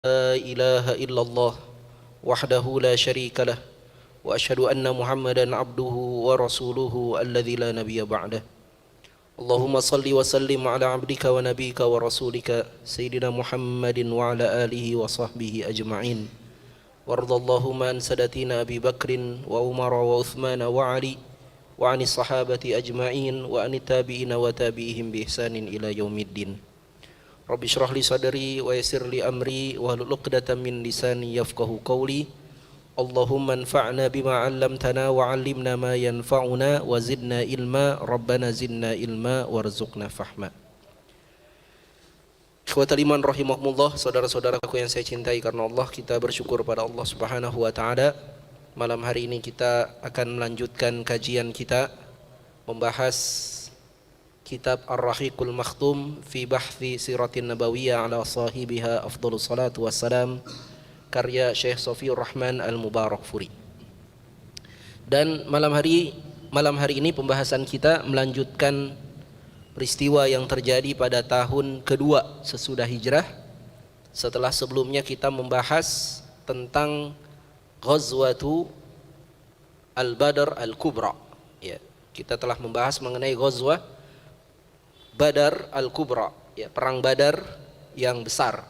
لا إله إلا الله وحده لا شريك له وأشهد أن محمدا عبده ورسوله الذي لا نبي بعده. اللهم صل وسلم على عبدك ونبيك ورسولك سيدنا محمد وعلى آله وصحبه أجمعين. وارض اللهم عن سادتنا أبي بكر وعمر وعثمان وعلي وعن الصحابة أجمعين وعن التابعين وتابعيهم بإحسان إلى يوم الدين. Rabbi shrah li sadri wa yassir li amri wahlul 'uqdatam min lisani yafqahu qawli. Allahumma anfa'na bima 'allamtana wa 'allimna ma yanfa'una wa zidna ilma. Rabbana zidna ilma warzuqna fahma. Ikhwatal iman rahimakumullah, saudara-saudaraku yang saya cintai karena Allah, kita bersyukur pada Allah Subhanahu wa taala. Malam hari ini kita akan melanjutkan kajian kita membahas kitab Ar-Rahiqul Makhtum fi Bahthi Siratin Nabawiyah ala sahibiha afdhalus salatu wassalam, karya Syekh Safiyur Rahman Al-Mubarakfuri. Dan malam hari ini pembahasan kita melanjutkan peristiwa yang terjadi pada tahun kedua sesudah hijrah, setelah sebelumnya kita membahas tentang Ghazwatu Al-Badr Al-Kubra. Ya, kita telah membahas mengenai Ghazwah Badar Al-Kubra, ya, perang Badar yang besar.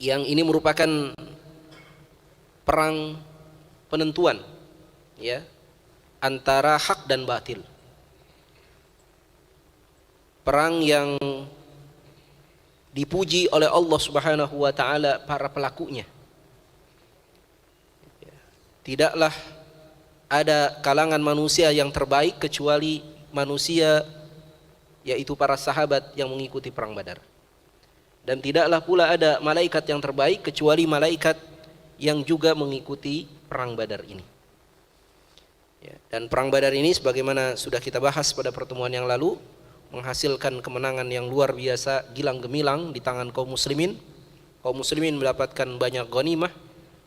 Yang ini merupakan perang penentuan, ya, antara hak dan batil. Perang yang dipuji oleh Allah Subhanahu wa taala para pelakunya. Tidaklah ada kalangan manusia yang terbaik kecuali manusia, yaitu para sahabat yang mengikuti perang Badar. Dan tidaklah pula ada malaikat yang terbaik kecuali malaikat yang juga mengikuti perang Badar ini. Ya, dan perang Badar ini sebagaimana sudah kita bahas pada pertemuan yang lalu, menghasilkan kemenangan yang luar biasa, gilang gemilang di tangan kaum muslimin. Kaum muslimin mendapatkan banyak ghanimah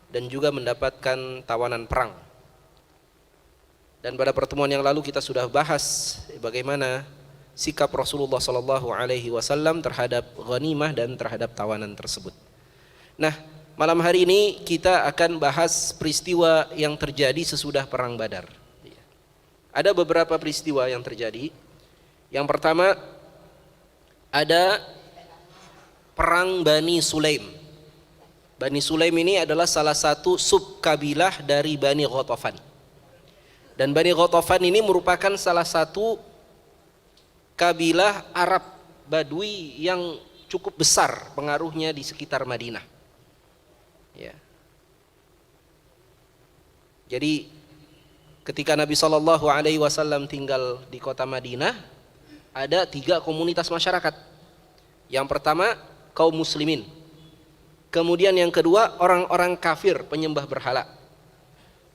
dan juga mendapatkan tawanan perang. Dan pada pertemuan yang lalu kita sudah bahas bagaimana sikap Rasulullah SAW terhadap ghanimah dan terhadap tawanan tersebut. Nah, malam hari ini kita akan bahas peristiwa yang terjadi sesudah perang Badar. Ada beberapa peristiwa yang terjadi. Yang pertama, ada perang Bani Sulaim. Bani Sulaim ini adalah salah satu subkabilah dari Bani Ghatafan. Dan Bani Ghatafan ini merupakan salah satu kabilah Arab Badui yang cukup besar pengaruhnya di sekitar Madinah. Ya. Jadi ketika Nabi SAW tinggal di kota Madinah, ada 3 komunitas masyarakat. Yang pertama, kaum muslimin. Kemudian yang kedua, orang-orang kafir penyembah berhala.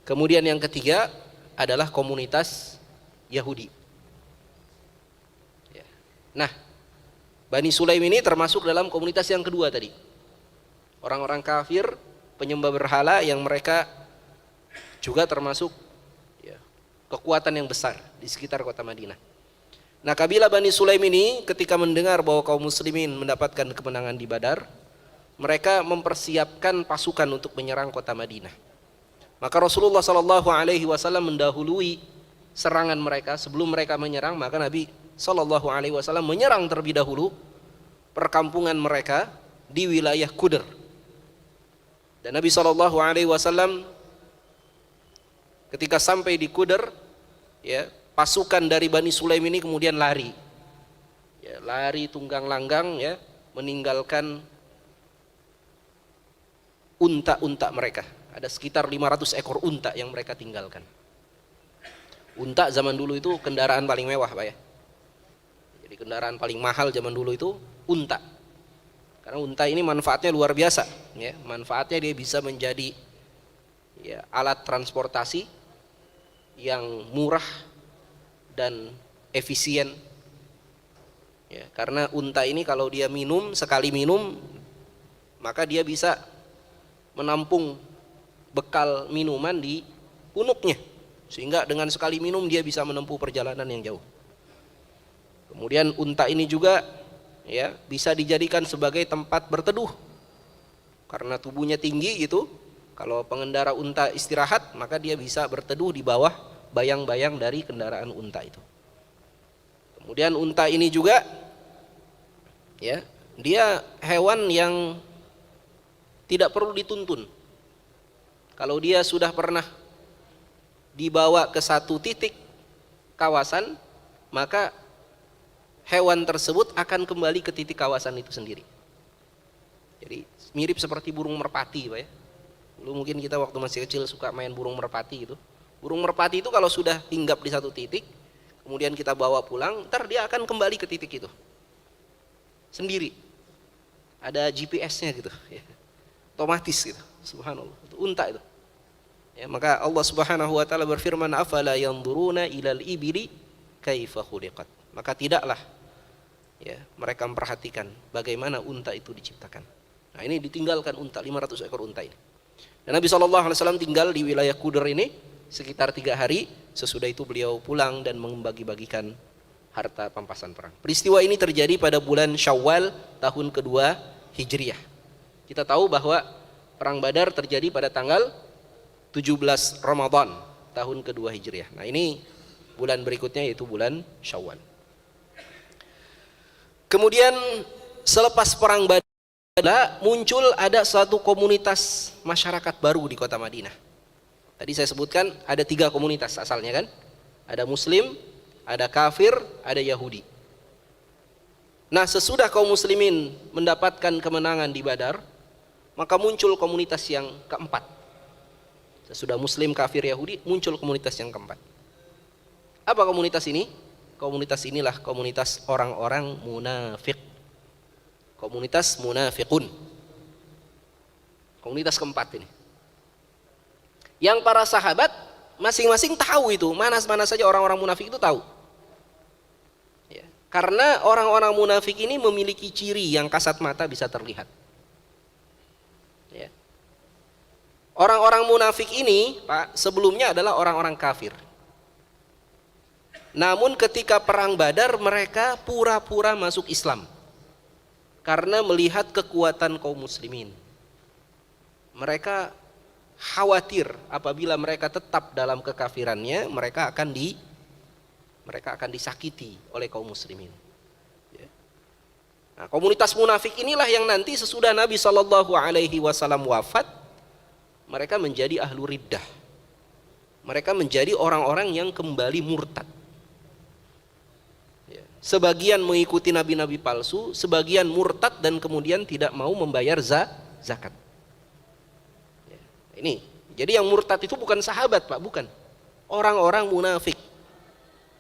Kemudian yang ketiga adalah komunitas Yahudi. Nah, Bani Sulaim ini termasuk dalam komunitas yang kedua tadi. Orang-orang kafir penyembah berhala yang mereka juga termasuk, ya, kekuatan yang besar di sekitar kota Madinah. Nah, kabilah Bani Sulaim ini ketika mendengar bahwa kaum muslimin mendapatkan kemenangan di Badar, mereka mempersiapkan pasukan untuk menyerang kota Madinah. Maka Rasulullah SAW mendahului serangan mereka. Sebelum mereka menyerang, maka Nabi SAW menyerang terlebih dahulu perkampungan mereka di wilayah Qudr. Dan Nabi SAW ketika sampai di Qudr, ya, pasukan dari Bani Sulaim ini kemudian lari, ya, lari tunggang langgang, ya, meninggalkan unta-unta mereka. Ada sekitar 500 ekor unta yang mereka tinggalkan. Unta zaman dulu itu kendaraan paling mewah, Pak, ya. Jadi kendaraan paling mahal zaman dulu itu unta. Karena unta ini manfaatnya luar biasa, ya. Manfaatnya dia bisa menjadi, ya, alat transportasi yang murah dan efisien. Ya, karena unta ini kalau dia minum, sekali minum, maka dia bisa menampung bekal minuman di punuknya, sehingga dengan sekali minum dia bisa menempuh perjalanan yang jauh. Kemudian unta ini juga ya bisa dijadikan sebagai tempat berteduh karena tubuhnya tinggi gitu. Kalau pengendara unta istirahat, maka dia bisa berteduh di bawah bayang-bayang dari kendaraan unta itu. Kemudian unta ini juga, ya, dia hewan yang tidak perlu dituntun. Kalau dia sudah pernah dibawa ke satu titik kawasan, maka hewan tersebut akan kembali ke titik kawasan itu sendiri. Jadi mirip seperti burung merpati, Pak ya. Dulu mungkin kita waktu masih kecil suka main burung merpati itu. Burung merpati itu kalau sudah hinggap di satu titik, kemudian kita bawa pulang, ntar dia akan kembali ke titik itu sendiri. Ada GPS-nya gitu, ya. Otomatis gitu. Subhanallah. Itu unta itu. Ya, maka Allah Subhanahu wa taala berfirman, afala yanzuruna ilal ibili kaifa khuliqat. Maka tidaklah, ya, mereka memperhatikan bagaimana unta itu diciptakan. Nah, ini ditinggalkan unta, 500 ekor unta ini. Dan Nabi SAW tinggal di wilayah Qudur ini sekitar 3 hari. Sesudah itu beliau pulang dan membagi-bagikan harta pampasan perang. Peristiwa ini terjadi pada bulan Syawal tahun kedua Hijriah. Kita tahu bahwa perang Badar terjadi pada tanggal 17 Ramadan tahun kedua Hijriah. Nah, ini bulan berikutnya yaitu bulan Syawal. Kemudian selepas perang Badar muncul ada suatu komunitas masyarakat baru di kota Madinah. Tadi saya sebutkan ada 3 komunitas asalnya kan. Ada Muslim, ada kafir, ada Yahudi. Nah, sesudah kaum muslimin mendapatkan kemenangan di Badar, maka muncul komunitas yang keempat. Sesudah Muslim, kafir, Yahudi, muncul komunitas yang keempat. Apa komunitas ini? Komunitas inilah komunitas orang-orang munafik. Komunitas munafikun. Komunitas keempat ini. Yang para sahabat masing-masing tahu itu, mana saja orang-orang munafik itu tahu. Ya, karena orang-orang munafik ini memiliki ciri yang kasat mata bisa terlihat. Ya. Orang-orang munafik ini, Pak, sebelumnya adalah orang-orang kafir. Namun ketika perang Badar mereka pura-pura masuk Islam. Karena melihat kekuatan kaum muslimin. Mereka khawatir apabila mereka tetap dalam kekafirannya, mereka akan disakiti oleh kaum muslimin. Ya. Nah, komunitas munafik inilah yang nanti sesudah Nabi SAW wafat, mereka menjadi ahlu riddah. Mereka menjadi orang-orang yang kembali murtad. Sebagian mengikuti nabi-nabi palsu, sebagian murtad dan kemudian tidak mau membayar zakat. Ya, ini, jadi yang murtad itu bukan sahabat, Pak, bukan. Orang-orang munafik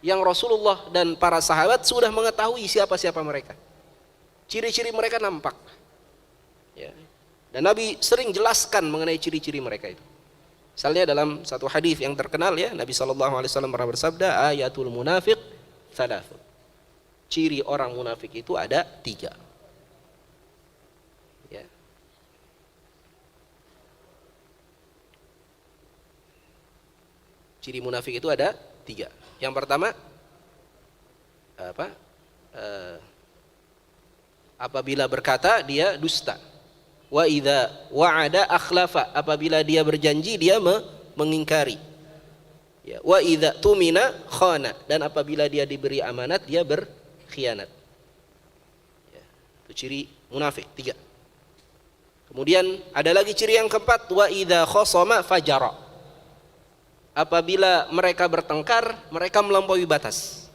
yang Rasulullah dan para sahabat sudah mengetahui siapa-siapa mereka. Ciri-ciri mereka nampak. Ya. Dan Nabi sering jelaskan mengenai ciri-ciri mereka itu. Misalnya dalam satu hadis yang terkenal, ya, Nabi SAW pernah bersabda, ayatul munafiq thalathun. Ciri orang munafik itu ada 3. Ya. Ciri munafik itu ada 3. Yang pertama, apabila berkata dia dusta. Wa idza wa'ada akhlafa. Apabila dia berjanji dia mengingkari. Ya. Wa idza tumina khana. Dan apabila dia diberi amanat dia berkhianat. Ya, itu ciri munafik 3. Kemudian ada lagi ciri yang keempat, wa idza khasama fajara. Apabila mereka bertengkar, mereka melampaui batas.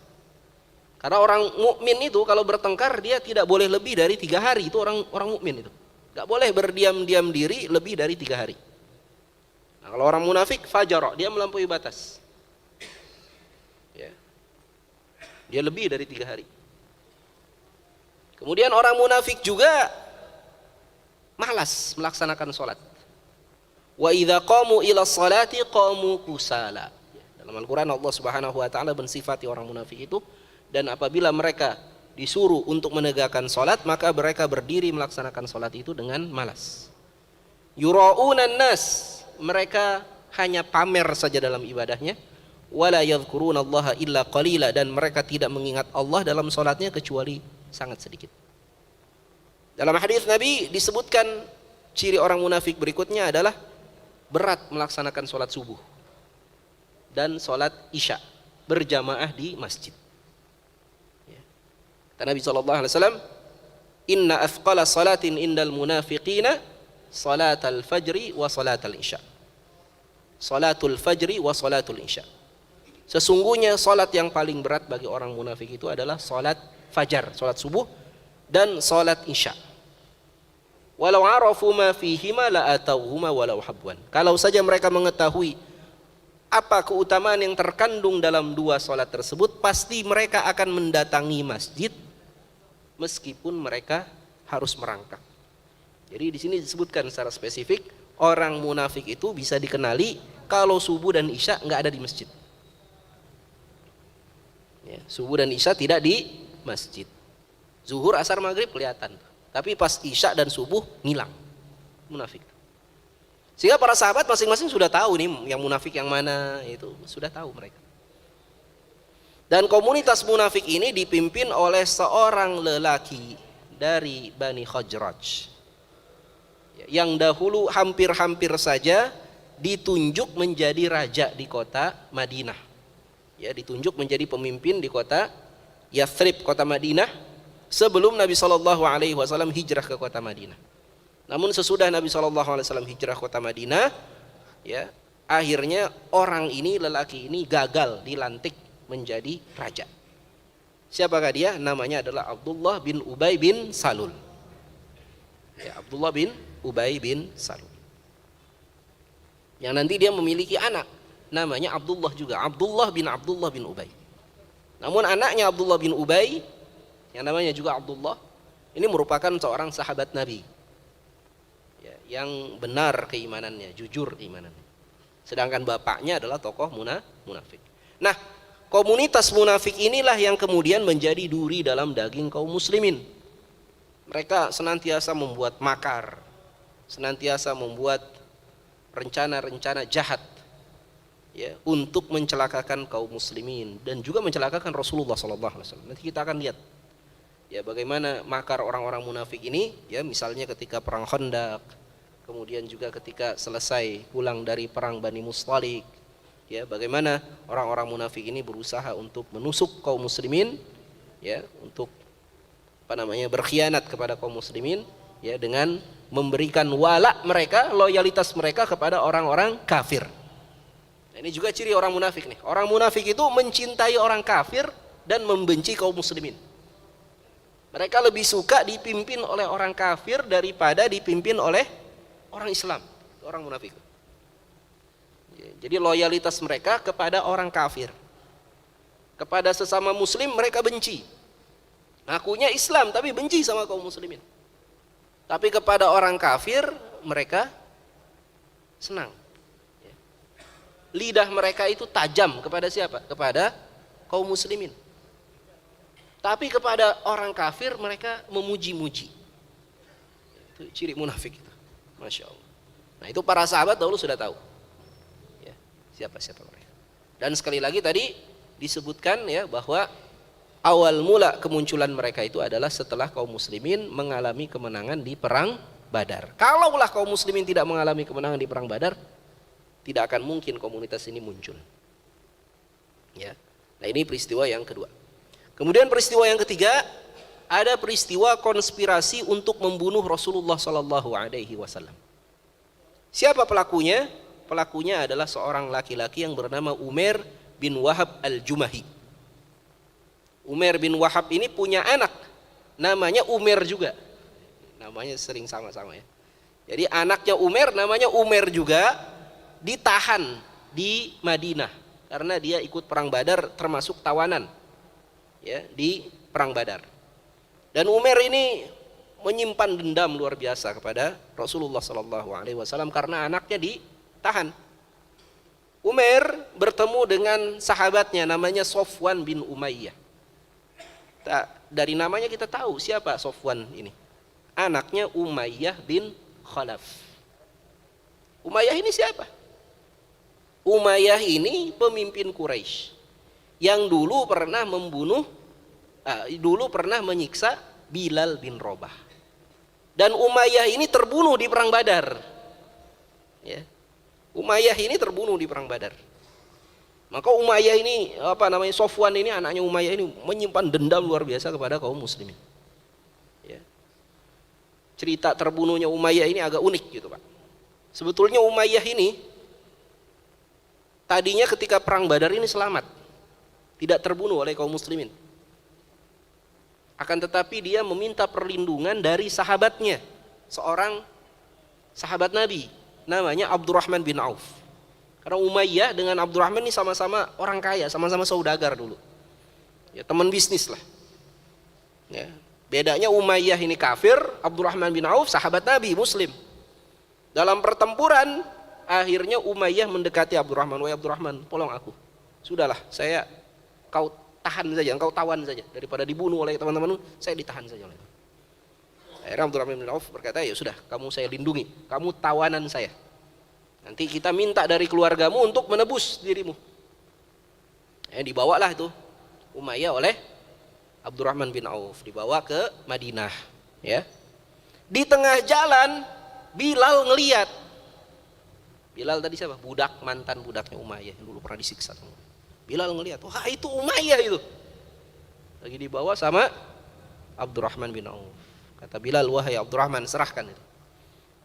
Karena orang mukmin itu kalau bertengkar dia tidak boleh lebih dari 3 hari. Itu orang mukmin itu. Enggak boleh berdiam-diam diri lebih dari 3 hari. Nah, kalau orang munafik fajara, dia melampaui batas. Ya. Dia lebih dari 3 hari. Kemudian orang munafik juga malas melaksanakan sholat. Wa idza qamu ila sholati qamu kusala. Dalam Al-Quran Allah Subhanahu wa ta'ala mensifati orang munafik itu, dan apabila mereka disuruh untuk menegakkan sholat, maka mereka berdiri melaksanakan sholat itu dengan malas. Yura'unan nas, mereka hanya pamer saja dalam ibadahnya. Wala yadhkurunallaha illa qalila, dan mereka tidak mengingat Allah dalam sholatnya kecuali sangat sedikit. Dalam hadis Nabi disebutkan ciri orang munafik berikutnya adalah berat melaksanakan sholat subuh dan sholat isya berjamaah di masjid. Kata Nabi SAW, inna afqala salatin indal munafiqina salatal fajri wa salatal isya. Salatul fajri wa salatul isya. Sesungguhnya salat yang paling berat bagi orang munafik itu adalah salat fajar, salat subuh dan salat isya. Walau arafu ma fihima la atauhuma walau habwan. Kalau saja mereka mengetahui apa keutamaan yang terkandung dalam dua salat tersebut, pasti mereka akan mendatangi masjid meskipun mereka harus merangkak. Jadi di sini disebutkan secara spesifik orang munafik itu bisa dikenali kalau subuh dan isya nggak ada di masjid. Ya, subuh dan isya tidak di masjid. Zuhur, asar, maghrib kelihatan, tapi pas isya dan subuh ngilang, munafik. Sehingga para sahabat masing-masing sudah tahu nih yang munafik yang mana, itu sudah tahu mereka. Dan komunitas munafik ini dipimpin oleh seorang lelaki dari Bani Khazraj yang dahulu hampir-hampir saja ditunjuk menjadi raja di kota Madinah. Ya, ditunjuk menjadi pemimpin di kota Yathrib, kota Madinah, sebelum Nabi SAW hijrah ke kota Madinah. Namun sesudah Nabi SAW hijrah ke kota Madinah, ya, akhirnya orang ini, lelaki ini gagal dilantik menjadi raja. Siapakah dia? Namanya adalah Abdullah bin Ubay bin Salul. Ya, Abdullah bin Ubay bin Salul. Yang nanti dia memiliki anak namanya Abdullah juga, Abdullah bin Ubay. Namun anaknya Abdullah bin Ubay yang namanya juga Abdullah ini merupakan seorang sahabat Nabi, ya, yang benar keimanannya, jujur keimanannya. Sedangkan bapaknya adalah tokoh munafik. Nah, komunitas munafik inilah yang kemudian menjadi duri dalam daging kaum muslimin. Mereka senantiasa membuat makar, senantiasa membuat rencana-rencana jahat, ya, untuk mencelakakan kaum muslimin dan juga mencelakakan Rasulullah SAW. Nanti kita akan lihat, ya, bagaimana makar orang-orang munafik ini, ya, misalnya ketika perang Khandaq, kemudian juga ketika selesai pulang dari perang Bani Mustalik, ya, bagaimana orang-orang munafik ini berusaha untuk menusuk kaum muslimin, ya, untuk berkhianat kepada kaum muslimin, ya, dengan memberikan wala mereka, loyalitas mereka kepada orang-orang kafir. Nah, ini juga ciri orang munafik nih. Orang munafik itu mencintai orang kafir dan membenci kaum muslimin. Mereka lebih suka dipimpin oleh orang kafir daripada dipimpin oleh orang Islam. Orang munafik. Jadi loyalitas mereka kepada orang kafir. Kepada sesama muslim mereka benci. Ngakunya Islam tapi benci sama kaum muslimin. Tapi kepada orang kafir mereka senang. Lidah mereka itu tajam kepada siapa? Kepada kaum muslimin. Tapi kepada orang kafir mereka memuji-muji. Itu ciri munafik itu. Masya Allah. Nah, itu para sahabat dahulu sudah tahu, ya, siapa-siapa mereka. Dan sekali lagi tadi disebutkan, ya, bahwa awal mula kemunculan mereka itu adalah setelah kaum muslimin mengalami kemenangan di perang Badar. Kalaulah kaum muslimin tidak mengalami kemenangan di perang Badar, tidak akan mungkin komunitas ini muncul. Ya. Nah, ini peristiwa yang kedua. Kemudian peristiwa yang ketiga, ada peristiwa konspirasi untuk membunuh Rasulullah SAW. Siapa pelakunya? Pelakunya adalah seorang laki-laki yang bernama Umair bin Wahab al-Jumahi. Umair bin Wahab ini punya anak namanya Umair juga. Namanya sering sama-sama, ya. Jadi anaknya Umair namanya Umair juga, ditahan di Madinah karena dia ikut perang Badar, termasuk tawanan, ya, di perang Badar. Dan Umair ini menyimpan dendam luar biasa kepada Rasulullah SAW karena anaknya ditahan. Umair bertemu dengan sahabatnya namanya Sofwan bin Umayyah. Dari namanya kita tahu siapa Sofwan ini. Anaknya Umayyah bin Khalaf. Umayyah ini siapa? Umayyah ini pemimpin Quraisy yang dulu pernah menyiksa Bilal bin Rabah Dan Umayyah ini terbunuh di perang Badar. Ya. Umayyah ini terbunuh di perang Badar. Maka Umayyah ini, Sofwan ini, anaknya Umayyah ini menyimpan dendam luar biasa kepada kaum muslimin. Ya. Cerita terbunuhnya Umayyah ini agak unik gitu Pak. Sebetulnya Umayyah ini tadinya ketika perang Badar ini selamat, tidak terbunuh oleh kaum muslimin. Akan tetapi dia meminta perlindungan dari sahabatnya, seorang sahabat Nabi, namanya Abdurrahman bin Auf. Karena Umayyah dengan Abdurrahman ini sama-sama orang kaya, sama-sama saudagar dulu. Ya, teman bisnis lah. Ya. Bedanya Umayyah ini kafir, Abdurrahman bin Auf sahabat Nabi, muslim. Dalam pertempuran, akhirnya Umayyah mendekati Abdurrahman, "Wahai Abdurrahman, tolong aku. Sudahlah, kau tahan saja, engkau tawan saja, daripada dibunuh oleh teman-teman, saya ditahan saja oleh." Akhirnya Abdurrahman bin Auf berkata, "Ya sudah, kamu saya lindungi, kamu tawanan saya. Nanti kita minta dari keluargamu untuk menebus dirimu." Dibawalah itu Umayyah oleh Abdurrahman bin Auf, dibawa ke Madinah. Ya, di tengah jalan Bilal ngeliat. Bilal tadi siapa? Mantan budaknya Umayyah yang dulu pernah disiksa. Bilal ngelihat, wah itu Umayyah itu. Lagi dibawa sama Abdurrahman bin Auf. Kata Bilal, "Wahai Abdurrahman, serahkan itu.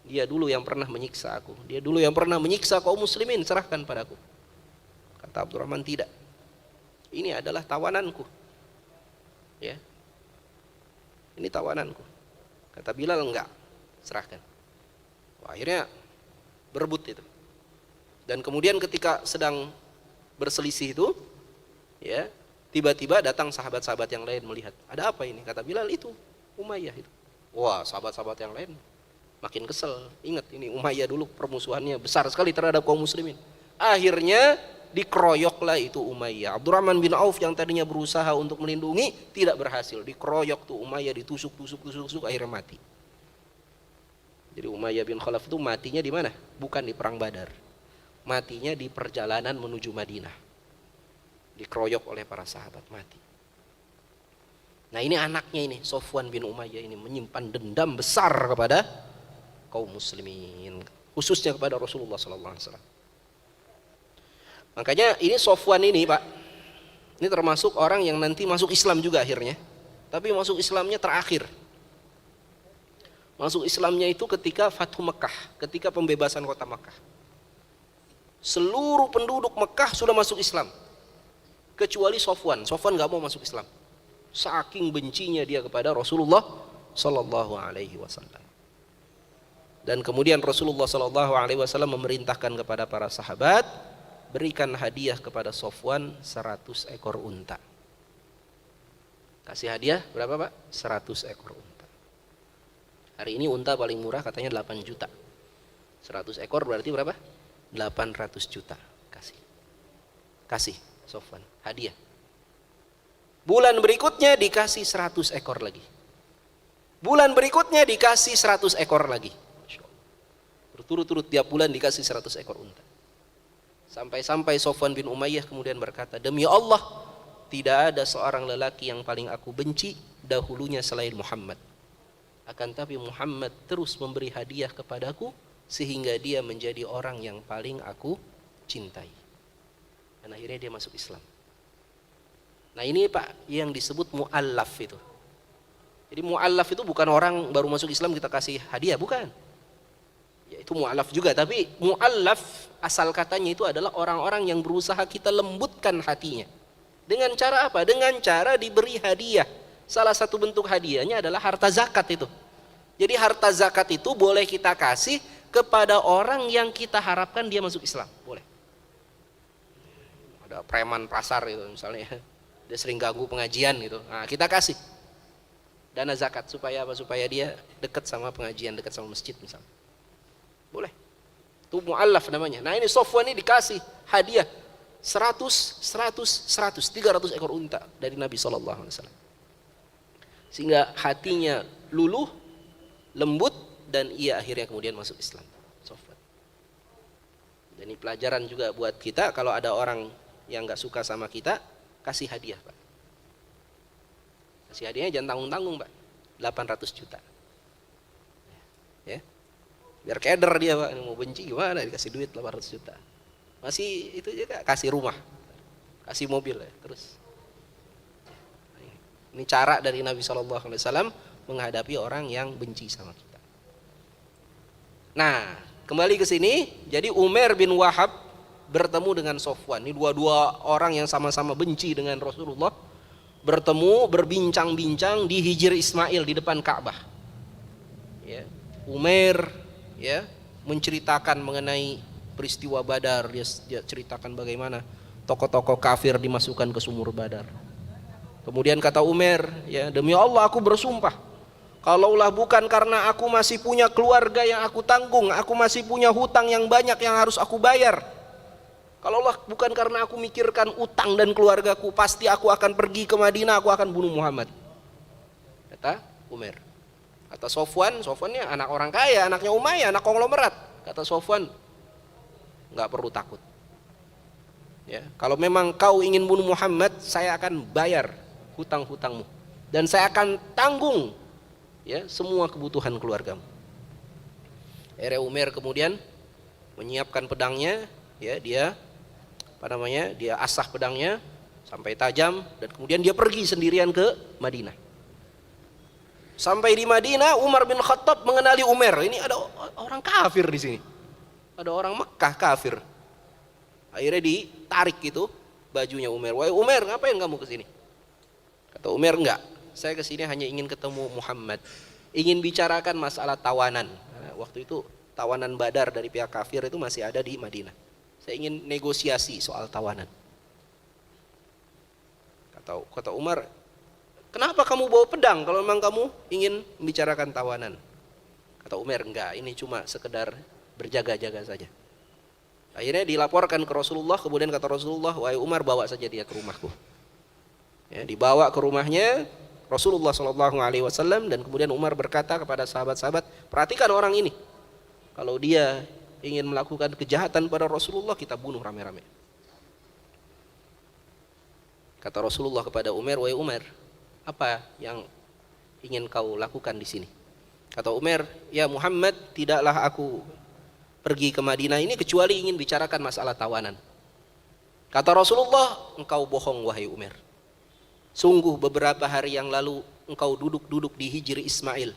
Dia dulu yang pernah menyiksa aku. Dia dulu yang pernah menyiksa kaum muslimin, serahkan padaku." Kata Abdurrahman, "Tidak. Ini adalah tawananku." Ya. Ini tawananku. Kata Bilal, "Enggak, serahkan." Wah, akhirnya berebut itu. Dan kemudian ketika sedang berselisih itu, ya, tiba-tiba datang sahabat-sahabat yang lain melihat, "Ada apa ini?" Kata Bilal, "Itu Umayyah itu." Wah, sahabat-sahabat yang lain makin kesel. Ingat, ini Umayyah dulu permusuhannya besar sekali terhadap kaum muslimin. Akhirnya dikeroyoklah itu Umayyah. Abdurrahman bin Auf yang tadinya berusaha untuk melindungi tidak berhasil. Dikeroyok tuh Umayyah, ditusuk, akhirnya mati. Jadi Umayyah bin Khalaf itu matinya di mana? Bukan di perang Badar. Matinya di perjalanan menuju Madinah. Dikeroyok oleh para sahabat, mati. Nah, ini anaknya ini, Sofwan bin Umayyah ini menyimpan dendam besar kepada kaum muslimin, khususnya kepada Rasulullah SAW. Makanya ini Sofwan ini Pak, ini termasuk orang yang nanti masuk Islam juga akhirnya. Tapi masuk Islamnya terakhir. Masuk Islamnya itu ketika Fathu Mekah, ketika pembebasan kota Mekah. Seluruh penduduk Mekah sudah masuk Islam, kecuali Sofwan. Sofwan nggak mau masuk Islam, saking bencinya dia kepada Rasulullah Sallallahu Alaihi Wasallam. Dan kemudian Rasulullah Sallallahu Alaihi Wasallam memerintahkan kepada para sahabat, berikan hadiah kepada Sofwan 100 ekor unta. Kasih hadiah berapa Pak? 100 ekor unta. Hari ini unta paling murah katanya 8 juta. 100 ekor berarti berapa? 800 juta. Kasih Sofwan hadiah. Bulan berikutnya dikasih 100 ekor lagi. Bulan berikutnya dikasih 100 ekor lagi. Berturut-turut tiap bulan dikasih 100 ekor unta. Sampai-sampai Sofwan bin Umayyah kemudian berkata, "Demi Allah, tidak ada seorang lelaki yang paling aku benci dahulunya selain Muhammad. Akan tapi Muhammad terus memberi hadiah kepadaku sehingga dia menjadi orang yang paling aku cintai." Dan akhirnya dia masuk Islam. Nah, ini Pak yang disebut mu'allaf itu. Jadi mu'allaf itu bukan orang baru masuk Islam kita kasih hadiah, bukan. Ya, itu mu'allaf juga, tapi mu'allaf asal katanya itu adalah orang-orang yang berusaha kita lembutkan hatinya. Dengan cara apa? Dengan cara diberi hadiah. Salah satu bentuk hadiahnya adalah harta zakat itu. Jadi harta zakat itu boleh kita kasih kepada orang yang kita harapkan dia masuk Islam, boleh. Ada preman pasar gitu misalnya, dia sering ganggu pengajian gitu, nah, kita kasih dana zakat supaya apa? Supaya dia dekat sama pengajian, dekat sama masjid misalnya, boleh. Itu mu'allaf namanya. Nah, ini Sofwan ini dikasih hadiah 300 ekor unta dari Nabi SAW, sehingga hatinya luluh, lembut, dan ia akhirnya kemudian masuk Islam. Sofwan. Dan ini pelajaran juga buat kita, kalau ada orang yang nggak suka sama kita, kasih hadiah Pak. Kasih hadiahnya jangan tanggung-tanggung Pak, 800 juta. Biar keder dia, Pak. Mau benci gimana, dikasih duit 800 juta. Masih itu juga kasih rumah, kasih mobil ya, terus. Ini cara dari Nabi SAW menghadapi orang yang benci sama kita. Nah, kembali ke sini, jadi Umair bin Wahab bertemu dengan Sofwan. Ini dua-dua orang yang sama-sama benci dengan Rasulullah, bertemu, berbincang-bincang di Hijr Ismail di depan Ka'bah. Ya, Umair ya menceritakan mengenai peristiwa Badar, dia ceritakan bagaimana tokoh-tokoh kafir dimasukkan ke sumur Badar. Kemudian kata Umair, ya demi Allah aku bersumpah, kalaulah bukan karena aku masih punya keluarga yang aku tanggung, aku masih punya hutang yang banyak yang harus aku bayar, kalaulah bukan karena aku mikirkan utang dan keluargaku, pasti aku akan pergi ke Madinah, aku akan bunuh Muhammad. Kata Umair. Kata Sofwan, Sofwannya anak orang kaya, anaknya Umayyah, anak konglomerat. Kata Sofwan, nggak perlu takut. Ya, kalau memang kau ingin bunuh Muhammad, saya akan bayar hutang-hutangmu dan saya akan tanggung ya semua kebutuhan keluargamu. Akhirnya Umair kemudian menyiapkan pedangnya, ya dia dia asah pedangnya sampai tajam dan kemudian dia pergi sendirian ke Madinah. Sampai di Madinah, Umar bin Khattab mengenali Umair. Ini ada orang kafir di sini. Ada orang Mekah kafir. Akhirnya ditarik itu bajunya Umair. Wahai Umair, ngapain kamu ke sini? Kata Umair, enggak. Saya ke sini hanya ingin ketemu Muhammad. Ingin bicarakan masalah tawanan. Nah, waktu itu tawanan Badar dari pihak kafir itu masih ada di Madinah. Saya ingin negosiasi soal tawanan. Kata Umar, kenapa kamu bawa pedang kalau memang kamu ingin membicarakan tawanan? Kata Umair, enggak, ini cuma sekedar berjaga-jaga saja. Akhirnya dilaporkan ke Rasulullah, kemudian kata Rasulullah, wahai Umar, bawa saja dia ke rumahku. Ya, dibawa ke rumahnya Rasulullah SAW, dan kemudian Umar berkata kepada sahabat-sahabat, perhatikan orang ini, kalau dia ingin melakukan kejahatan pada Rasulullah, kita bunuh rame-rame. Kata Rasulullah kepada Umar, wahai Umar, apa yang ingin kau lakukan di sini? Kata Umar, ya Muhammad, tidaklah aku pergi ke Madinah ini kecuali ingin bicarakan masalah tawanan. Kata Rasulullah, engkau bohong wahai Umar. Sungguh beberapa hari yang lalu engkau duduk-duduk di Hijr Ismail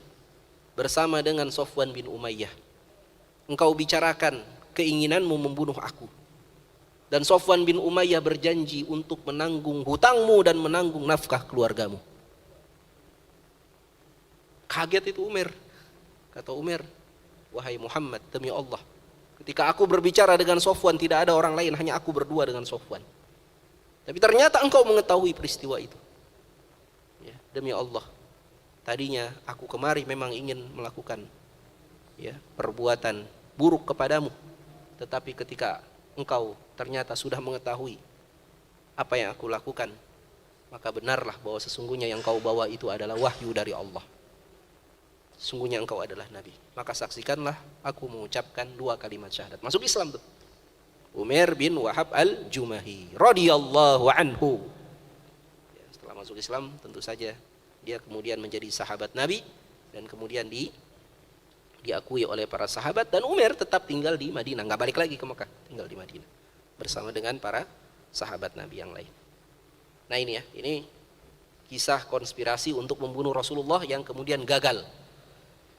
bersama dengan Sofwan bin Umayyah. Engkau bicarakan keinginanmu membunuh aku. Dan Sofwan bin Umayyah berjanji untuk menanggung hutangmu dan menanggung nafkah keluargamu. Kaget itu Umar. Kata Umar, wahai Muhammad, demi Allah, ketika aku berbicara dengan Sofwan tidak ada orang lain, hanya aku berdua dengan Sofwan. Tapi ternyata engkau mengetahui peristiwa itu. Ya, demi Allah, tadinya aku kemari memang ingin melakukan ya perbuatan buruk kepadamu, tetapi ketika engkau ternyata sudah mengetahui apa yang aku lakukan, maka benarlah bahwa sesungguhnya yang kau bawa itu adalah wahyu dari Allah. Sungguhnya engkau adalah Nabi. Maka saksikanlah aku mengucapkan 2 kalimat syahadat. Masuk Islam tuh. Umair bin Wahab al-Jumahi radhiyallahu anhu. Ya, setelah masuk Islam tentu saja dia kemudian menjadi sahabat Nabi dan kemudian diakui oleh para sahabat, dan Umair tetap tinggal di Madinah, nggak balik lagi ke Mekah, tinggal di Madinah bersama dengan para sahabat Nabi yang lain. Nah ini ya, ini kisah konspirasi untuk membunuh Rasulullah yang kemudian gagal.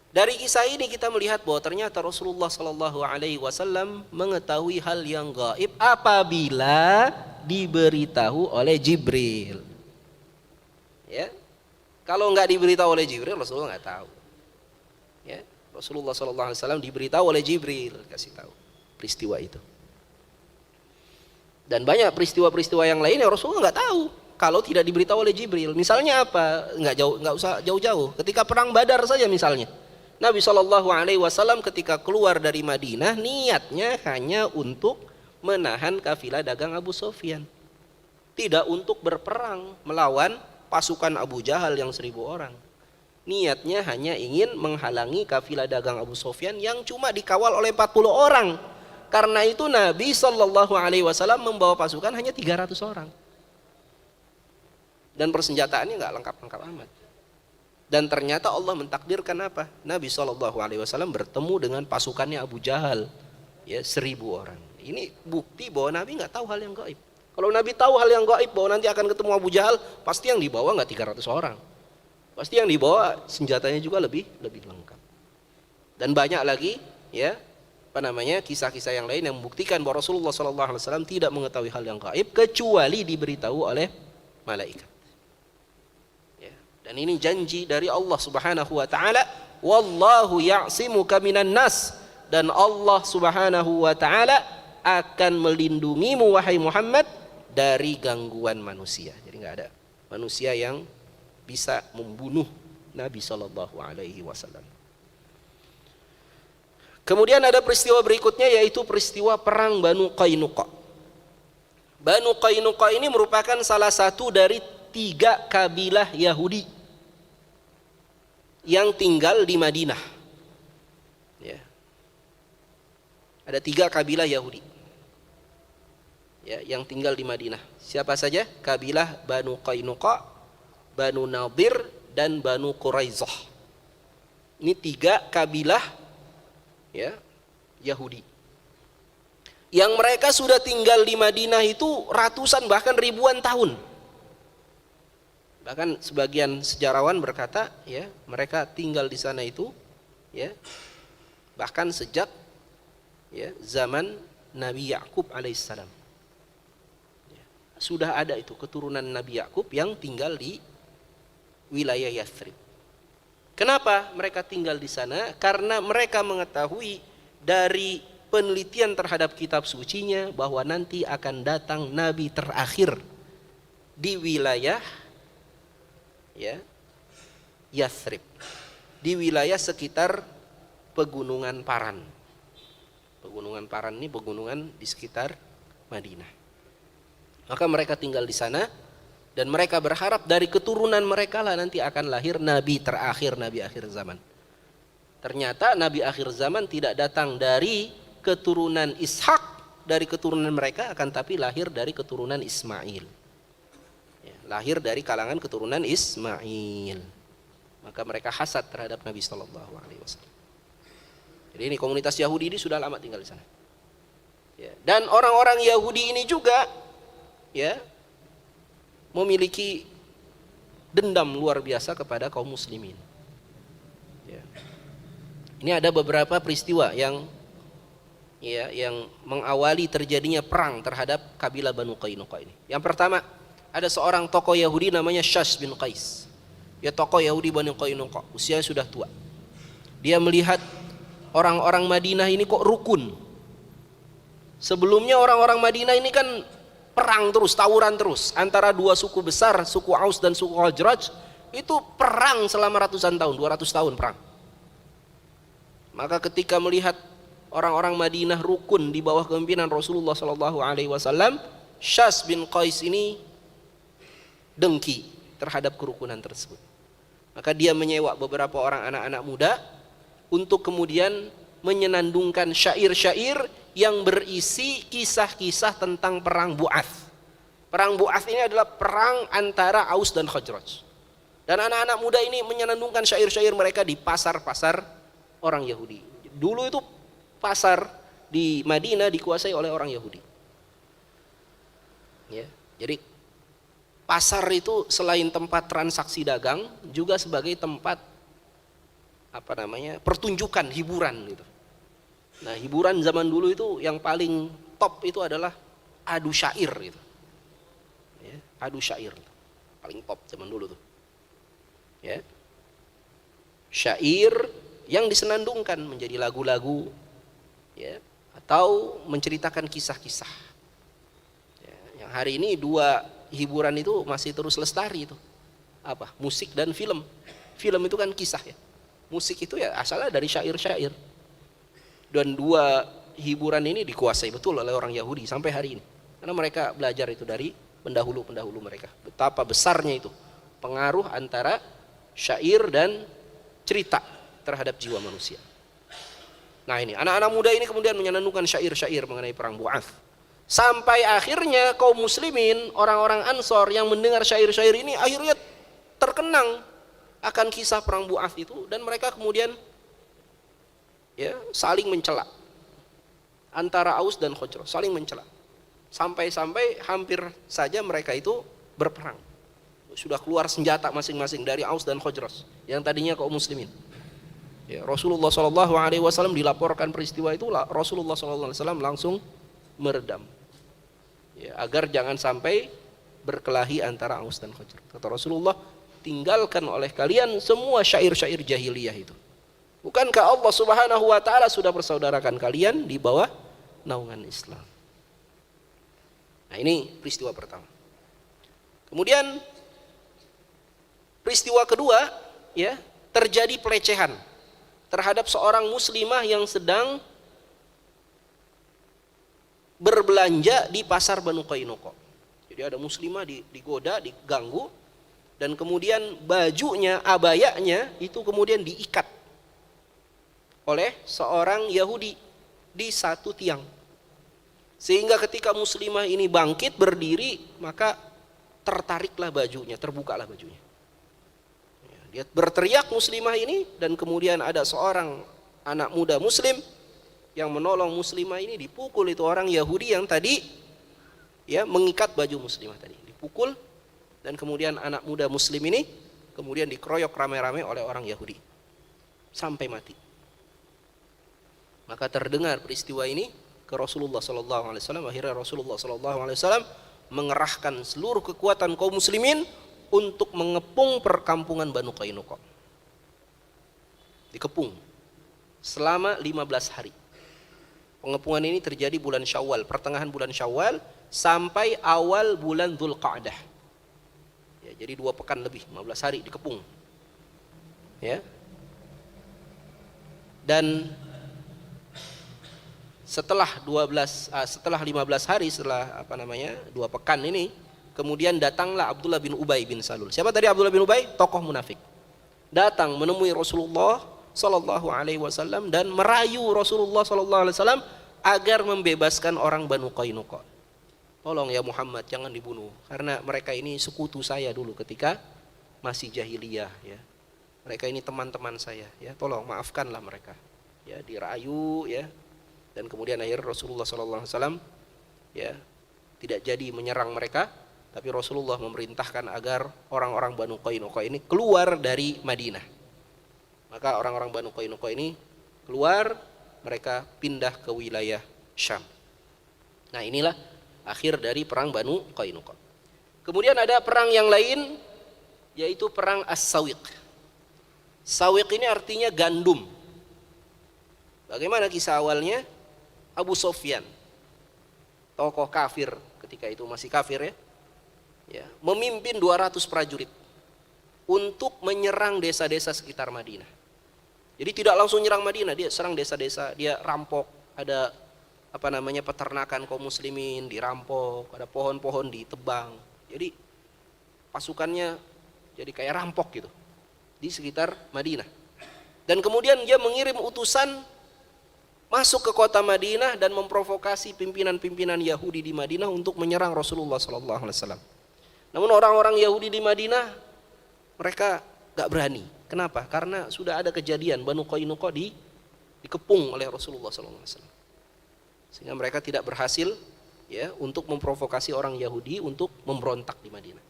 Dari kisah ini kita melihat bahwa ternyata Rasulullah SAW mengetahui hal yang gaib apabila diberitahu oleh Jibril. Ya, kalau nggak diberitahu oleh Jibril, Rasulullah nggak tahu. Ya, Rasulullah SAW diberitahu oleh Jibril, kasih tahu peristiwa itu. Dan banyak peristiwa-peristiwa yang lain yang Rasulullah nggak tahu kalau tidak diberitahu oleh Jibril. Misalnya apa? Nggak usah jauh-jauh. Ketika perang Badar saja misalnya. Nabi SAW ketika keluar dari Madinah niatnya hanya untuk menahan kafilah dagang Abu Sufyan, tidak untuk berperang melawan pasukan Abu Jahal yang 1000 orang. Niatnya hanya ingin menghalangi kafilah dagang Abu Sufyan yang cuma dikawal oleh 40 orang. Karena itu Nabi SAW membawa pasukan hanya 300 orang dan persenjataannya nggak lengkap-lengkap amat. Dan ternyata Allah mentakdirkan apa? Nabi SAW bertemu dengan pasukannya Abu Jahal, ya 1000 orang. Ini bukti bahwa Nabi nggak tahu hal yang gaib. Kalau Nabi tahu hal yang gaib bahwa nanti akan ketemu Abu Jahal, pasti yang dibawa nggak 300 orang. Pasti yang dibawa senjatanya juga lebih lengkap. Dan banyak lagi, ya, kisah-kisah yang lain yang membuktikan bahwa Rasulullah SAW tidak mengetahui hal yang gaib kecuali diberitahu oleh malaikat. Dan ini janji dari Allah Subhanahu wa taala, wallahu ya'simuka minan nas, dan Allah Subhanahu wa taala akan melindungimu wahai Muhammad dari gangguan manusia. Jadi enggak ada manusia yang bisa membunuh Nabi sallallahu alaihi wasallam. Kemudian ada peristiwa berikutnya, yaitu peristiwa perang Banu Qainuqa. Banu Qainuqa ini merupakan salah satu dari 3 kabilah Yahudi yang tinggal di Madinah. Ya. Ada 3 kabilah Yahudi, ya, yang tinggal di Madinah. Siapa saja? Kabilah Banu Qainuqa, Banu Nadir, dan Banu Quraizah. Ini 3 kabilah, ya, Yahudi yang mereka sudah tinggal di Madinah itu ratusan bahkan ribuan tahun. Bahkan sebagian sejarawan berkata, ya, mereka tinggal di sana itu, ya, bahkan sejak, ya, zaman Nabi Yakub alaihissalam. Ya, sudah ada itu keturunan Nabi Yakub yang tinggal di wilayah Yathrib. Kenapa mereka tinggal di sana? Karena mereka mengetahui dari penelitian terhadap kitab sucinya bahwa nanti akan datang Nabi terakhir di wilayah, ya, Yathrib, di wilayah sekitar pegunungan Paran. Pegunungan Paran ini pegunungan di sekitar Madinah. Maka mereka tinggal di sana dan mereka berharap dari keturunan mereka lah nanti akan lahir Nabi terakhir, Nabi akhir zaman. Ternyata Nabi akhir zaman tidak datang dari keturunan Ishak, dari keturunan mereka, akan tapi lahir dari keturunan Ismail. Lahir dari kalangan keturunan Ismail. Maka mereka hasad terhadap Nabi sallallahu alaihi wasallam. Jadi ini komunitas Yahudi ini sudah lama tinggal di sana. Ya. Dan orang-orang Yahudi ini juga, ya, memiliki dendam luar biasa kepada kaum muslimin. Ya. Ini ada beberapa peristiwa yang, ya, yang mengawali terjadinya perang terhadap kabilah Banu Qainuqa ini. Yang pertama, ada seorang tokoh Yahudi namanya Syash bin Qais. Dia tokoh Yahudi Banu Qainuqa, usianya sudah tua. Dia melihat orang-orang Madinah ini kok rukun. Sebelumnya orang-orang Madinah ini kan perang terus, tawuran terus antara 2 suku besar, suku Aus dan suku Khazraj. Itu perang selama ratusan tahun, 200 tahun perang. Maka ketika melihat orang-orang Madinah rukun di bawah kepemimpinan Rasulullah SAW, Syash bin Qais ini dengki terhadap kerukunan tersebut. Maka dia menyewa beberapa orang anak-anak muda untuk kemudian menyenandungkan syair-syair yang berisi kisah-kisah tentang perang Bu'ath. Perang Bu'ath ini adalah perang antara Aus dan Khazraj. Dan anak-anak muda ini menyenandungkan syair-syair mereka di pasar-pasar orang Yahudi. Dulu itu pasar di Madinah dikuasai oleh orang Yahudi. Ya, jadi pasar itu selain tempat transaksi dagang juga sebagai tempat pertunjukan, hiburan gitu. Nah, hiburan zaman dulu itu yang paling top itu adalah adu syair gitu. Ya, adu syair paling top zaman dulu tuh. Ya. Syair yang disenandungkan menjadi lagu-lagu, ya, atau menceritakan kisah-kisah. Ya, yang hari ini 2 hiburan itu masih terus lestari itu. Apa? Musik dan film. Film itu kan kisah, ya. Musik itu ya asalnya dari syair-syair. Dan 2 hiburan ini dikuasai betul oleh orang Yahudi sampai hari ini. Karena mereka belajar itu dari pendahulu-pendahulu mereka. Betapa besarnya itu pengaruh antara syair dan cerita terhadap jiwa manusia. Nah, ini anak-anak muda ini kemudian menyenandungkan syair-syair mengenai perang Bu'ath. Sampai akhirnya kaum muslimin, orang-orang Ansor yang mendengar syair-syair ini akhirnya terkenang. akan kisah perang Bu'ath itu, dan mereka kemudian ya saling mencela antara Aus dan Khazraj, saling mencela sampai-sampai hampir saja mereka itu berperang. Sudah keluar senjata masing-masing dari Aus dan Khazraj yang tadinya kaum muslimin. Ya, Rasulullah SAW dilaporkan peristiwa itu, Rasulullah SAW langsung meredam, ya, agar jangan sampai berkelahi antara Aus dan Khazraj. Kata Rasulullah, tinggalkan oleh kalian semua syair-syair jahiliyah itu. Bukankah Allah Subhanahu wa taala sudah bersaudarakan kalian di bawah naungan Islam? Nah, ini peristiwa pertama. Kemudian peristiwa kedua, ya, terjadi pelecehan terhadap seorang muslimah yang sedang berbelanja di pasar Banu Qainuqa. Jadi ada muslimah digoda, diganggu, dan kemudian bajunya, abayanya itu kemudian diikat oleh seorang Yahudi di satu tiang. Sehingga ketika muslimah ini bangkit berdiri, maka tertariklah bajunya, terbukalah bajunya. Dia berteriak muslimah ini, dan kemudian ada seorang anak muda muslim yang menolong muslimah ini, dipukul itu orang Yahudi yang tadi ya mengikat baju muslimah tadi, dipukul, dan kemudian anak muda muslim ini kemudian dikeroyok rame-rame oleh orang Yahudi sampai mati. Maka terdengar peristiwa ini ke Rasulullah SAW. Akhirnya Rasulullah SAW mengerahkan seluruh kekuatan kaum muslimin untuk mengepung perkampungan Banu Qainuqa. Dikepung selama 15 hari. Pengepungan ini terjadi bulan Syawal, pertengahan bulan Syawal sampai awal bulan Dzulqa'dah. Ya, jadi 2 pekan lebih, 15 hari dikepung. Ya. Dan setelah 15 hari, setelah 2 pekan ini, kemudian datanglah Abdullah bin Ubay bin Salul. Siapa tadi Abdullah bin Ubay? Tokoh munafik. Datang menemui Rasulullah sallallahu alaihi wasallam dan merayu Rasulullah sallallahu alaihi wasallam agar membebaskan orang Banu Qainuqa. Tolong ya Muhammad, jangan dibunuh, karena mereka ini sekutu saya dulu ketika masih jahiliyah, ya. Mereka ini teman-teman saya, ya. Tolong maafkanlah mereka. Ya, dirayu, ya. Dan kemudian akhir Rasulullah SAW ya tidak jadi menyerang mereka, tapi Rasulullah memerintahkan agar orang-orang Banu Qainuqa ini keluar dari Madinah. Maka orang-orang Banu Qainuqa ini keluar, mereka pindah ke wilayah Syam. Nah, inilah akhir dari perang Banu Qainuqa. Kemudian ada perang yang lain, yaitu perang As-Sawiq. Sawiq ini artinya gandum. Bagaimana kisah awalnya? Abu Sufyan, tokoh kafir ketika itu, masih kafir, ya, memimpin 200 prajurit untuk menyerang desa-desa sekitar Madinah. Jadi tidak langsung nyerang Madinah, dia serang desa-desa, dia rampok, ada peternakan kaum muslimin dirampok, ada pohon-pohon ditebang. Jadi pasukannya jadi kayak rampok gitu di sekitar Madinah. Dan kemudian dia mengirim utusan masuk ke kota Madinah dan memprovokasi pimpinan-pimpinan Yahudi di Madinah untuk menyerang Rasulullah SAW. Namun orang-orang Yahudi di Madinah mereka gak berani. Kenapa? Karena sudah ada kejadian Banu Qainuqa dikepung oleh Rasulullah SAW. Sehingga mereka tidak berhasil, ya, untuk memprovokasi orang Yahudi untuk memberontak di Madinah.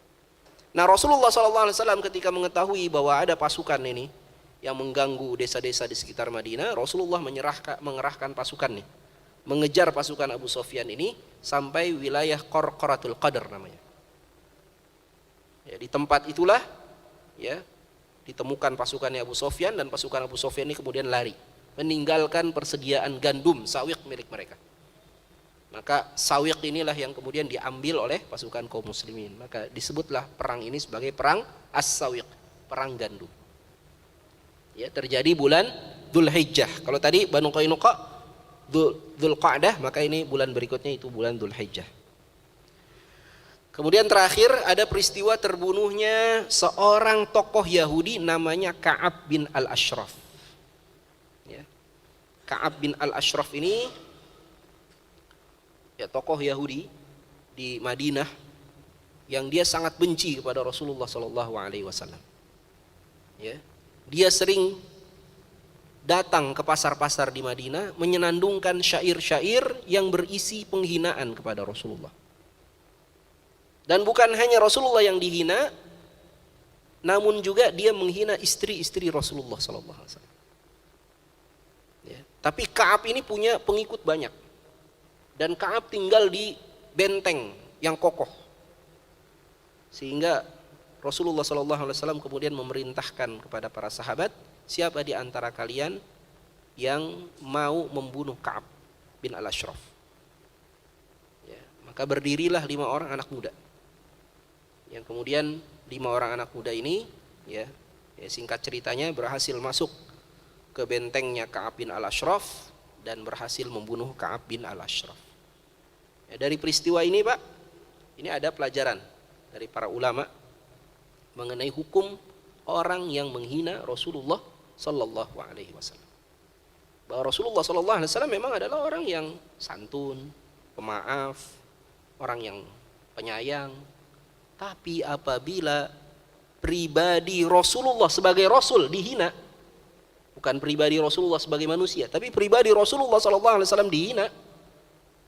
Nah, Rasulullah SAW ketika mengetahui bahwa ada pasukan ini yang mengganggu desa-desa di sekitar Madinah, Rasulullah mengerahkan pasukan nih, mengejar pasukan Abu Sufyan ini sampai wilayah Qarqaratul Qadr namanya. Ya, di tempat itulah, ya, ditemukan pasukannya Abu Sufyan, dan pasukan Abu Sufyan ini kemudian lari, meninggalkan persediaan gandum sawiq milik mereka. Maka sawiq inilah yang kemudian diambil oleh pasukan kaum muslimin. Maka disebutlah perang ini sebagai perang As-Sawiq, perang gandum. Ya, terjadi bulan Dzulhijjah. Kalau tadi Banu Qainuqa Dzulqa'dah, maka ini bulan berikutnya itu bulan Dzulhijjah. Kemudian terakhir ada peristiwa terbunuhnya seorang tokoh Yahudi namanya Ka'ab bin Al-Ashraf. Ya. Ka'ab bin Al-Ashraf ini ya tokoh Yahudi di Madinah yang dia sangat benci kepada Rasulullah SAW. ya, dia sering datang ke pasar-pasar di Madinah menyenandungkan syair-syair yang berisi penghinaan kepada Rasulullah. Dan bukan hanya Rasulullah yang dihina, namun juga dia menghina istri-istri Rasulullah SAW. Ya. Tapi Ka'ab ini punya pengikut banyak, dan Ka'ab tinggal di benteng yang kokoh, sehingga Rasulullah SAW kemudian memerintahkan kepada para sahabat, siapa di antara kalian yang mau membunuh Ka'ab bin Al-Ashraf? Ya, maka berdirilah 5 orang anak muda. Yang kemudian 5 orang anak muda ini, ya singkat ceritanya, berhasil masuk ke bentengnya Ka'ab bin Al-Ashraf dan berhasil membunuh Ka'ab bin Al-Ashraf. Ya, dari peristiwa ini, Pak, ini ada pelajaran dari para ulama mengenai hukum orang yang menghina Rasulullah Sallallahu Alaihi Wasallam. Bahwa Rasulullah Sallallahu Alaihi Wasallam memang adalah orang yang santun, pemaaf, orang yang penyayang. Tapi apabila pribadi Rasulullah sebagai Rasul dihina, bukan pribadi Rasulullah sebagai manusia, tapi pribadi Rasulullah Sallallahu Alaihi Wasallam dihina,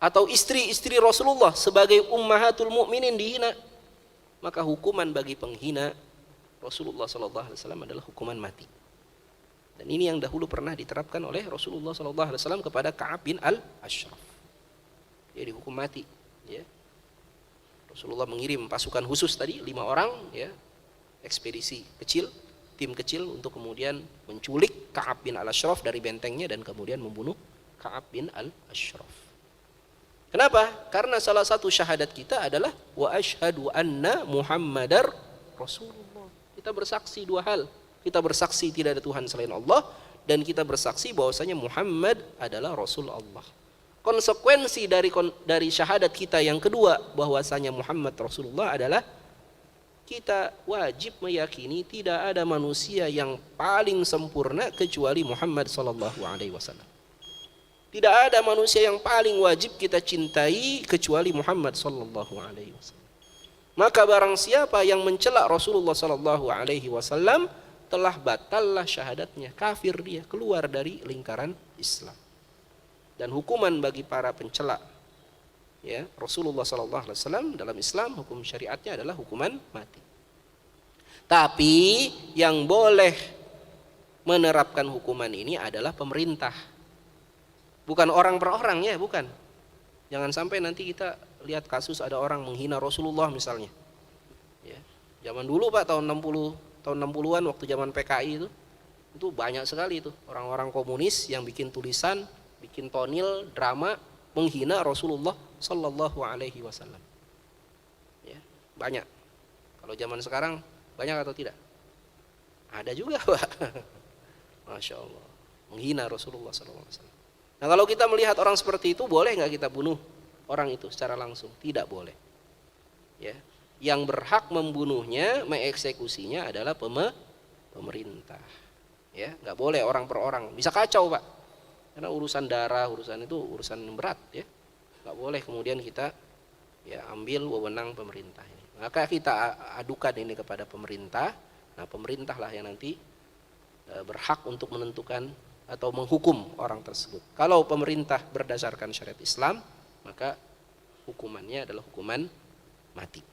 atau istri-istri Rasulullah sebagai ummahatul mukminin dihina, maka hukuman bagi penghina Rasulullah SAW adalah hukuman mati. Dan ini yang dahulu pernah diterapkan oleh Rasulullah SAW kepada Ka'ab bin Al-Ashraf. Dia dihukum mati. Ya. Rasulullah mengirim pasukan khusus tadi 5 orang, ya, ekspedisi kecil, tim kecil untuk kemudian menculik Ka'ab bin Al-Ashraf dari bentengnya dan kemudian membunuh Ka'ab bin Al-Ashraf. Kenapa? Karena salah satu syahadat kita adalah wa asyhadu anna Muhammadar Rasulullah. Kita bersaksi 2 hal. Kita bersaksi tidak ada Tuhan selain Allah, dan kita bersaksi bahwasanya Muhammad adalah Rasul Allah. Konsekuensi dari syahadat kita yang kedua bahwasanya Muhammad Rasulullah adalah kita wajib meyakini tidak ada manusia yang paling sempurna kecuali Muhammad sallallahu alaihi wasallam. Tidak ada manusia yang paling wajib kita cintai kecuali Muhammad sallallahu alaihi wasallam. Maka barang siapa yang mencela Rasulullah sallallahu alaihi wasallam, telah batallah syahadatnya, kafir dia, keluar dari lingkaran Islam. Dan hukuman bagi para pencela, ya, Rasulullah sallallahu alaihi wasallam dalam Islam, hukum syariatnya adalah hukuman mati. Tapi yang boleh menerapkan hukuman ini adalah pemerintah. Bukan orang per orang, ya, bukan. Jangan sampai nanti kita lihat kasus ada orang menghina Rasulullah misalnya. Ya. Zaman dulu, Pak, tahun 60-an waktu zaman PKI itu banyak sekali itu orang-orang komunis yang bikin tulisan, bikin tonil, drama menghina Rasulullah sallallahu alaihi wasallam. Ya, banyak. Kalau zaman sekarang banyak atau tidak? Ada juga, Pak. Masya Allah. Menghina Rasulullah sallallahu alaihi wasallam. Nah, kalau kita melihat orang seperti itu, boleh nggak kita bunuh orang itu secara langsung? Tidak boleh. Ya, yang berhak membunuhnya, mengeksekusinya adalah pemerintah. Ya, nggak boleh orang per orang. Bisa kacau, Pak. Karena urusan darah, urusan itu urusan berat, ya. Nggak boleh kemudian kita, ya, ambil wewenang pemerintah ini. Maka kita adukan ini kepada pemerintah. Nah, pemerintahlah yang nanti berhak untuk menentukan atau menghukum orang tersebut. Kalau pemerintah berdasarkan syariat Islam, maka hukumannya adalah hukuman mati.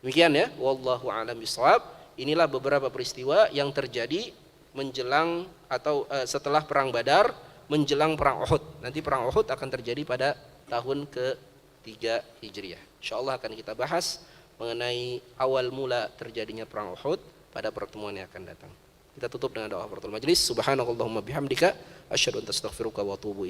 Demikian, ya, wallahu a'lam bishawab. Inilah beberapa peristiwa yang terjadi menjelang atau setelah perang Badar, menjelang perang Uhud. Nanti perang Uhud akan terjadi pada tahun ke-3 Hijriah. Insyaallah akan kita bahas mengenai awal mula terjadinya perang Uhud pada pertemuan yang akan datang. Kita tutup dengan doa kafaratul majlis. Subhanakallahumma bihamdika asyhadu an la ilaha illa anta astaghfiruka wa atubu ilaik.